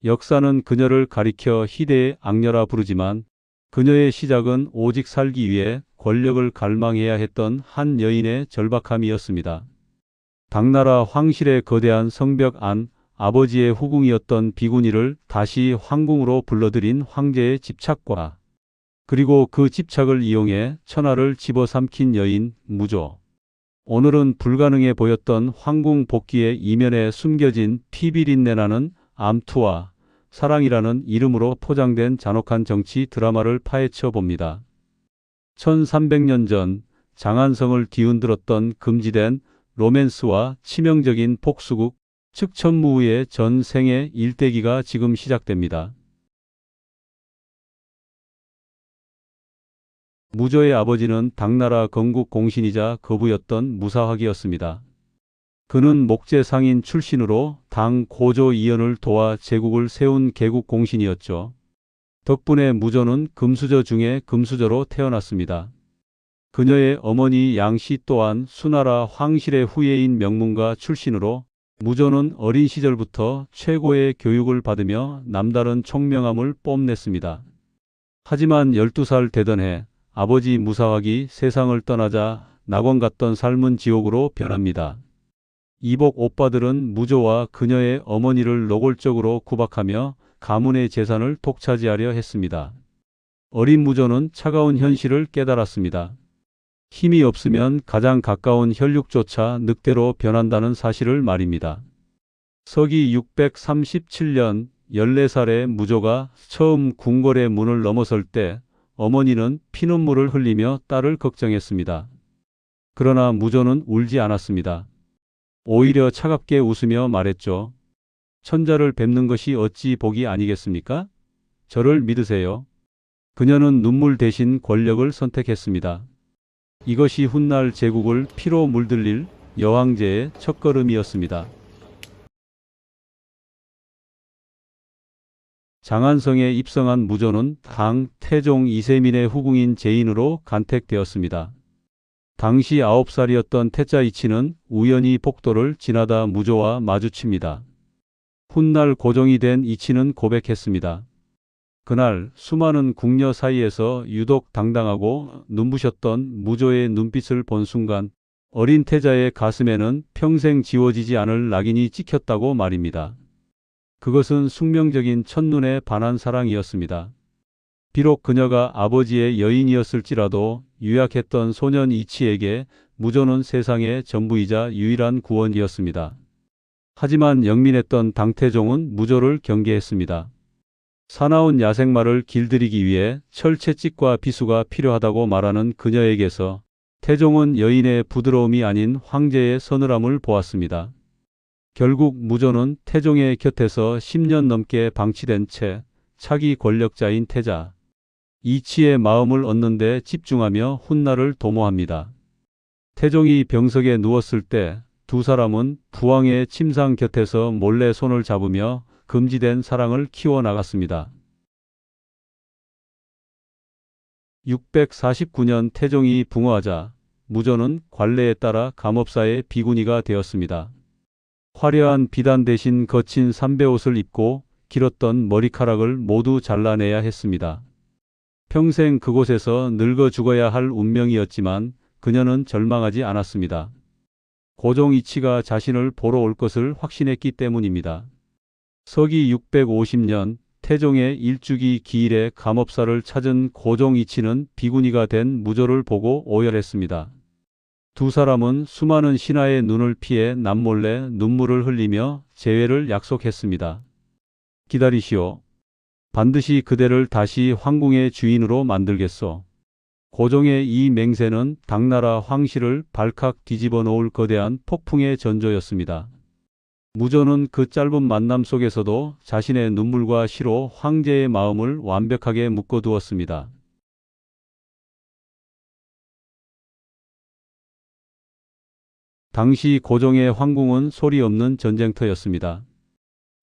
역사는 그녀를 가리켜 희대의 악녀라 부르지만 그녀의 시작은 오직 살기 위해 권력을 갈망해야 했던 한 여인의 절박함이었습니다. 당나라 황실의 거대한 성벽 안 아버지의 후궁이었던 비구니를 다시 황궁으로 불러들인 황제의 집착과 그리고 그 집착을 이용해 천하를 집어삼킨 여인 무조. 오늘은 불가능해 보였던 황궁 복귀의 이면에 숨겨진 피비린내나는 암투와 사랑이라는 이름으로 포장된 잔혹한 정치 드라마를 파헤쳐 봅니다. 1300년 전 장안성을 뒤흔들었던 금지된 로맨스와 치명적인 복수국 측천무후의 전생의 일대기가 지금 시작됩니다. 무조의 아버지는 당나라 건국 공신이자 거부였던 무사학이었습니다. 그는 목재 상인 출신으로 당 고조 이연을 도와 제국을 세운 개국 공신이었죠. 덕분에 무조는 금수저 중에 금수저로 태어났습니다. 그녀의 어머니 양씨 또한 수나라 황실의 후예인 명문가 출신으로 무조는 어린 시절부터 최고의 교육을 받으며 남다른 총명함을 뽐냈습니다. 하지만 12살 되던 해 아버지 무사학이 세상을 떠나자 낙원 같던 삶은 지옥으로 변합니다. 이복 오빠들은 무조와 그녀의 어머니를 노골적으로 구박하며 가문의 재산을 독차지하려 했습니다. 어린 무조는 차가운 현실을 깨달았습니다. 힘이 없으면 가장 가까운 혈육조차 늑대로 변한다는 사실을 말입니다. 서기 637년 14살의 무조가 처음 궁궐의 문을 넘어설 때 어머니는 피눈물을 흘리며 딸을 걱정했습니다. 그러나 무조는 울지 않았습니다. 오히려 차갑게 웃으며 말했죠. 천자를 뵙는 것이 어찌 복이 아니겠습니까? 저를 믿으세요. 그녀는 눈물 대신 권력을 선택했습니다. 이것이 훗날 제국을 피로 물들일 여왕제의 첫걸음이었습니다. 장안성에 입성한 무조는 당 태종 이세민의 후궁인 제인으로 간택되었습니다. 당시 9살이었던 태자 이치는 우연히 복도를 지나다 무조와 마주칩니다. 훗날 고종이 된 이치는 고백했습니다. 그날 수많은 궁녀 사이에서 유독 당당하고 눈부셨던 무조의 눈빛을 본 순간 어린 태자의 가슴에는 평생 지워지지 않을 낙인이 찍혔다고 말입니다. 그것은 숙명적인 첫눈에 반한 사랑이었습니다. 비록 그녀가 아버지의 여인이었을지라도 유약했던 소년 이치에게 무조는 세상의 전부이자 유일한 구원이었습니다. 하지만 영민했던 당태종은 무조를 경계했습니다. 사나운 야생마를 길들이기 위해 철채찍과 비수가 필요하다고 말하는 그녀에게서 태종은 여인의 부드러움이 아닌 황제의 서늘함을 보았습니다. 결국 무조는 태종의 곁에서 10년 넘게 방치된 채 차기 권력자인 태자 이치의 마음을 얻는 데 집중하며 훗날을 도모합니다. 태종이 병석에 누웠을 때 두 사람은 부왕의 침상 곁에서 몰래 손을 잡으며 금지된 사랑을 키워나갔습니다. 649년 태종이 붕어하자 무조는 관례에 따라 감업사의 비구니가 되었습니다. 화려한 비단 대신 거친 삼배옷을 입고 길었던 머리카락을 모두 잘라내야 했습니다. 평생 그곳에서 늙어 죽어야 할 운명이었지만 그녀는 절망하지 않았습니다. 고종 이치가 자신을 보러 올 것을 확신했기 때문입니다. 서기 650년 태종의 일주기 기일에 감업사를 찾은 고종 이치는 비구니가 된 무조를 보고 오열했습니다. 두 사람은 수많은 신하의 눈을 피해 남몰래 눈물을 흘리며 재회를 약속했습니다. 기다리시오. 반드시 그대를 다시 황궁의 주인으로 만들겠소. 고종의 이 맹세는 당나라 황실을 발칵 뒤집어 놓을 거대한 폭풍의 전조였습니다. 무조는 그 짧은 만남 속에서도 자신의 눈물과 시로 황제의 마음을 완벽하게 묶어두었습니다. 당시 고종의 황궁은 소리 없는 전쟁터였습니다.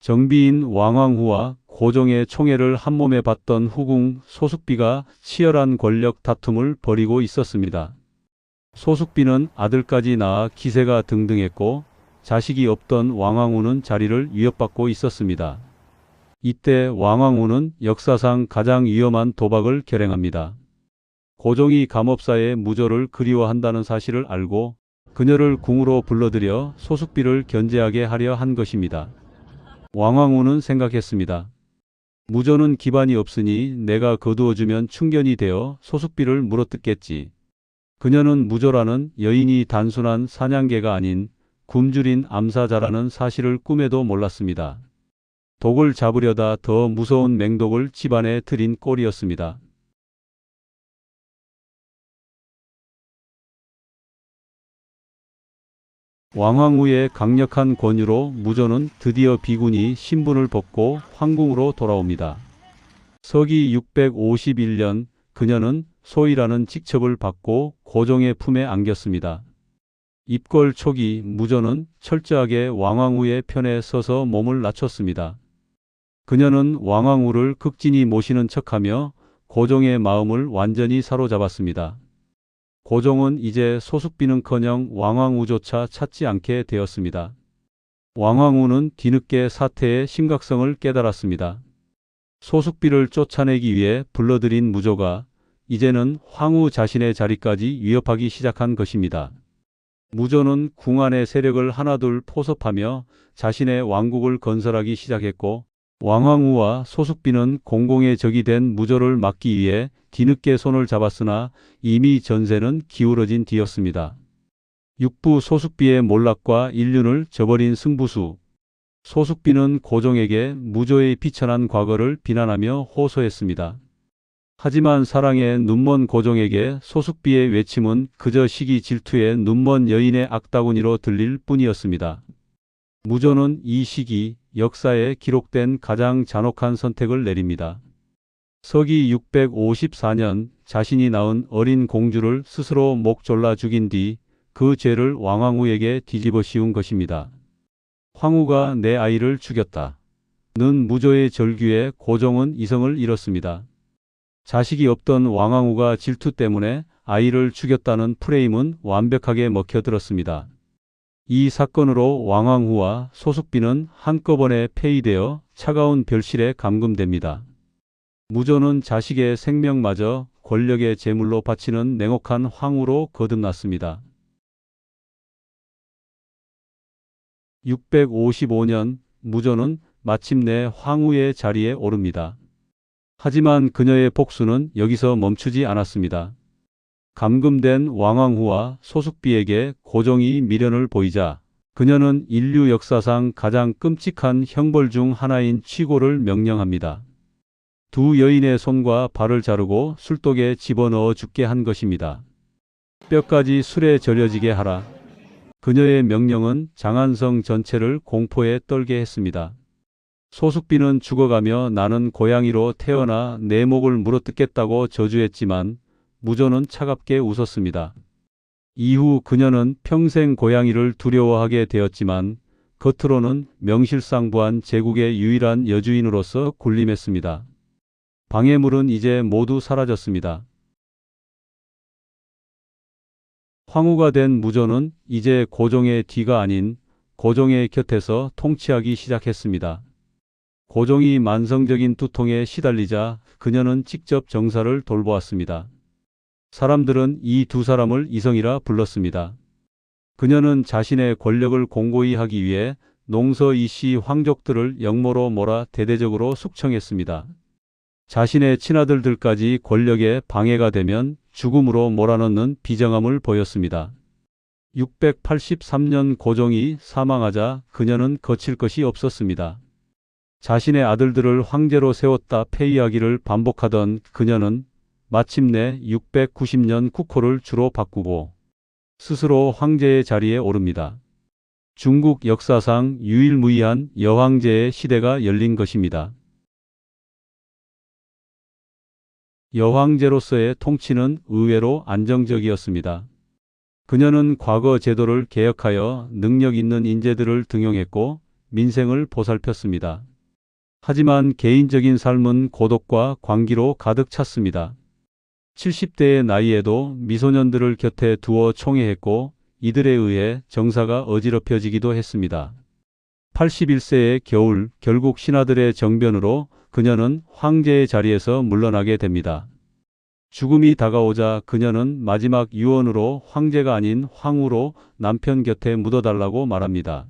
정비인 왕왕후와 고종의 총애를 한몸에 받던 후궁 소숙비가 치열한 권력 다툼을 벌이고 있었습니다. 소숙비는 아들까지 낳아 기세가 등등했고 자식이 없던 왕왕후는 자리를 위협받고 있었습니다. 이때 왕왕후는 역사상 가장 위험한 도박을 결행합니다. 고종이 감업사의 무조를 그리워한다는 사실을 알고 그녀를 궁으로 불러들여 소숙비를 견제하게 하려 한 것입니다. 왕왕후는 생각했습니다. 무조는 기반이 없으니 내가 거두어주면 충견이 되어 소숙비를 물어뜯겠지. 그녀는 무조라는 여인이 단순한 사냥개가 아닌 굶주린 암사자라는 사실을 꿈에도 몰랐습니다. 독을 잡으려다 더 무서운 맹독을 집안에 들인 꼴이었습니다. 왕왕후의 강력한 권유로 무조는 드디어 비군이 신분을 벗고 황궁으로 돌아옵니다. 서기 651년 그녀는 소이라는 직첩을 받고 고종의 품에 안겼습니다. 입궐 초기 무조는 철저하게 왕왕후의 편에 서서 몸을 낮췄습니다. 그녀는 왕왕후를 극진히 모시는 척하며 고종의 마음을 완전히 사로잡았습니다. 고종은 이제 소숙비는커녕 왕왕후조차 찾지 않게 되었습니다. 왕왕후는 뒤늦게 사태의 심각성을 깨달았습니다. 소숙비를 쫓아내기 위해 불러들인 무조가 이제는 황후 자신의 자리까지 위협하기 시작한 것입니다. 무조는 궁 안의 세력을 하나둘 포섭하며 자신의 왕국을 건설하기 시작했고 왕왕후와 소숙비는 공공의 적이 된 무조를 막기 위해 뒤늦게 손을 잡았으나 이미 전세는 기울어진 뒤였습니다. 육부 소숙비의 몰락과 인륜을 저버린 승부수. 소숙비는 고종에게 무조의 비천한 과거를 비난하며 호소했습니다. 하지만 사랑의 눈먼 고종에게 소숙비의 외침은 그저 시기 질투의 눈먼 여인의 악다구니로 들릴 뿐이었습니다. 무조는 이 시기 역사에 기록된 가장 잔혹한 선택을 내립니다. 서기 654년 자신이 낳은 어린 공주를 스스로 목 졸라 죽인 뒤 그 죄를 왕왕후에게 뒤집어 씌운 것입니다. 황후가 내 아이를 죽였다. 는 무조의 절규에 고종은 이성을 잃었습니다. 자식이 없던 왕왕후가 질투 때문에 아이를 죽였다는 프레임은 완벽하게 먹혀들었습니다. 이 사건으로 왕왕후와 소숙비는 한꺼번에 폐위되어 차가운 별실에 감금됩니다. 무조는 자식의 생명마저 권력의 제물로 바치는 냉혹한 황후로 거듭났습니다. 655년 무조는 마침내 황후의 자리에 오릅니다. 하지만 그녀의 복수는 여기서 멈추지 않았습니다. 감금된 왕왕후와 소숙비에게 고종이 미련을 보이자 그녀는 인류 역사상 가장 끔찍한 형벌 중 하나인 취고를 명령합니다. 두 여인의 손과 발을 자르고 술독에 집어넣어 죽게 한 것입니다. 뼈까지 술에 절여지게 하라. 그녀의 명령은 장안성 전체를 공포에 떨게 했습니다. 소숙비는 죽어가며 나는 고양이로 태어나 내 목을 물어뜯겠다고 저주했지만 무조는 차갑게 웃었습니다. 이후 그녀는 평생 고양이를 두려워하게 되었지만 겉으로는 명실상부한 제국의 유일한 여주인으로서 군림했습니다. 방해물은 이제 모두 사라졌습니다. 황후가 된 무조는 이제 고종의 뒤가 아닌 고종의 곁에서 통치하기 시작했습니다. 고종이 만성적인 두통에 시달리자 그녀는 직접 정사를 돌보았습니다. 사람들은 이 두 사람을 이성이라 불렀습니다. 그녀는 자신의 권력을 공고히 하기 위해 농서 이씨 황족들을 역모로 몰아 대대적으로 숙청했습니다. 자신의 친아들들까지 권력에 방해가 되면 죽음으로 몰아넣는 비정함을 보였습니다. 683년 고종이 사망하자 그녀는 거칠 것이 없었습니다. 자신의 아들들을 황제로 세웠다 폐위하기를 반복하던 그녀는 마침내 690년 국호를 주로 바꾸고 스스로 황제의 자리에 오릅니다. 중국 역사상 유일무이한 여황제의 시대가 열린 것입니다. 여황제로서의 통치는 의외로 안정적이었습니다. 그녀는 과거 제도를 개혁하여 능력 있는 인재들을 등용했고 민생을 보살폈습니다. 하지만 개인적인 삶은 고독과 광기로 가득 찼습니다. 70대의 나이에도 미소년들을 곁에 두어 총애했고 이들에 의해 정사가 어지럽혀지기도 했습니다. 81세의 겨울, 결국 신하들의 정변으로 그녀는 황제의 자리에서 물러나게 됩니다. 죽음이 다가오자 그녀는 마지막 유언으로 황제가 아닌 황후로 남편 곁에 묻어달라고 말합니다.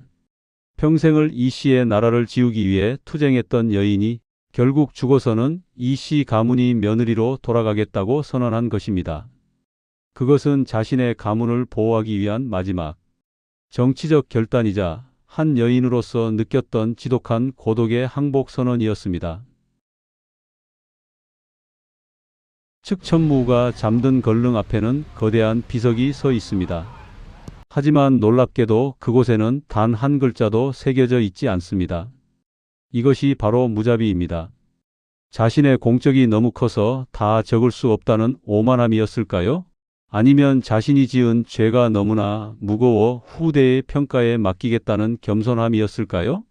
평생을 이 씨의 나라를 지우기 위해 투쟁했던 여인이 결국 죽어서는 이 씨 가문이 며느리로 돌아가겠다고 선언한 것입니다. 그것은 자신의 가문을 보호하기 위한 마지막 정치적 결단이자 한 여인으로서 느꼈던 지독한 고독의 항복 선언이었습니다. 측천무가 잠든 걸릉 앞에는 거대한 비석이 서 있습니다. 하지만 놀랍게도 그곳에는 단 한 글자도 새겨져 있지 않습니다. 이것이 바로 무자비입니다. 자신의 공적이 너무 커서 다 적을 수 없다는 오만함이었을까요? 아니면 자신이 지은 죄가 너무나 무거워 후대의 평가에 맡기겠다는 겸손함이었을까요?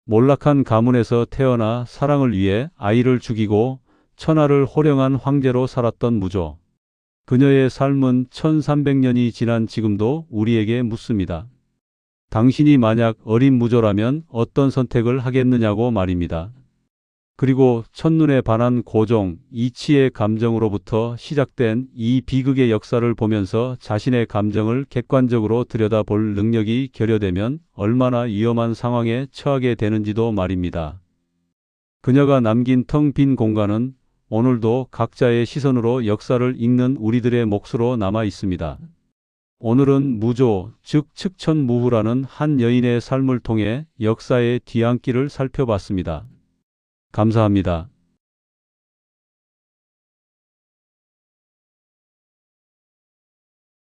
몰락한 가문에서 태어나 사랑을 위해 아이를 죽이고 천하를 호령한 황제로 살았던 무조. 그녀의 삶은 1300년이 지난 지금도 우리에게 묻습니다. 당신이 만약 어린 무조라면 어떤 선택을 하겠느냐고 말입니다. 그리고 첫눈에 반한 고종, 이치의 감정으로부터 시작된 이 비극의 역사를 보면서 자신의 감정을 객관적으로 들여다볼 능력이 결여되면 얼마나 위험한 상황에 처하게 되는지도 말입니다. 그녀가 남긴 텅 빈 공간은 오늘도 각자의 시선으로 역사를 읽는 우리들의 몫으로 남아 있습니다. 오늘은 무조, 즉 측천무후라는 한 여인의 삶을 통해 역사의 뒤안길을 살펴봤습니다. 감사합니다.